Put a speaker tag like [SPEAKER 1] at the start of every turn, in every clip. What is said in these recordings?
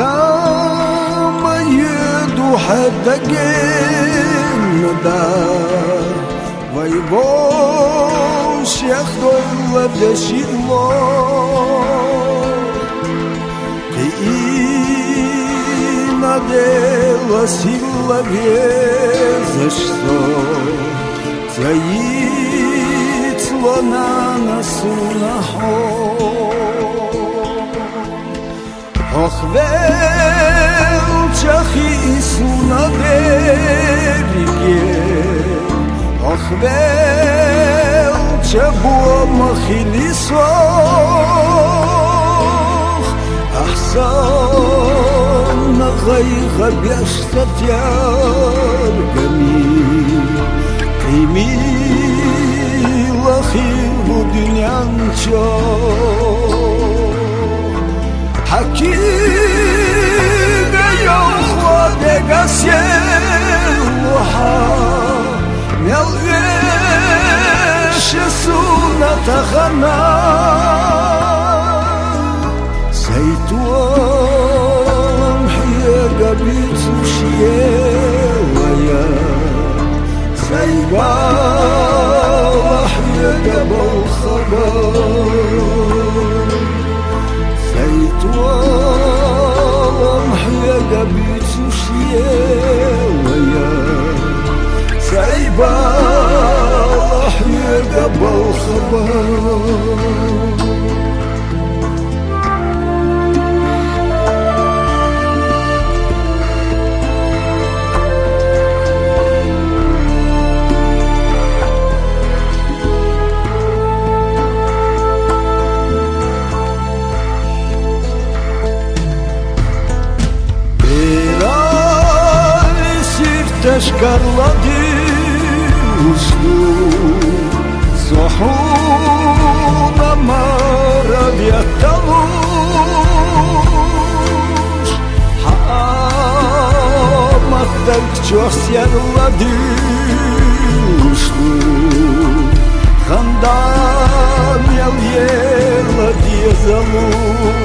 [SPEAKER 1] خنزام يدو حتى جندا ويبوش ياخدو الودشي الله قيمة ديلا سيلا بيزشتو تايت لنا نسونا Ochvel chachi isuna derige Ochvel chabu machilisokh Ahsan naghay khabiyashtat yargami Qimi lakhiru dunyancho حكينا يوم خودك سيلوها ملغيش سونا تخنا سيتوام حيا قبيت وشيويا سيبا حيا قبل خبر سيتوام حيا قبيت وشيويا سايبا حيا قبل خبر Шкарлады ушну Сохуна маравяталуш Хаматтак чос ярлады ушну Хандан ял ела дезалуш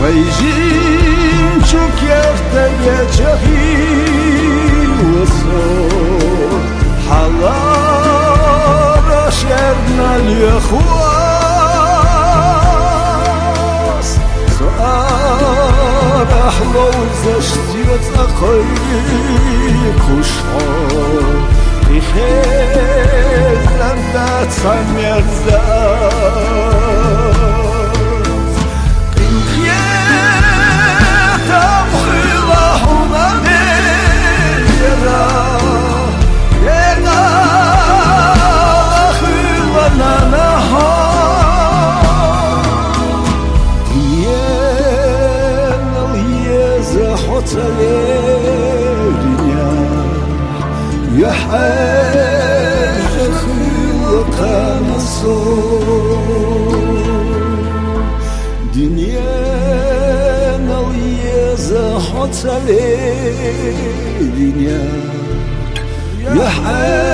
[SPEAKER 1] Вайжин чукерта يجهيوسو حلال شرنا اليخواس سؤال أحلو زشتيت أخيري كشحو بخير لندات سمير زاز قنقيت أبخيلا هنا يا حاج خلق نصور دنيا نوية زحط علي دنيا يا حاج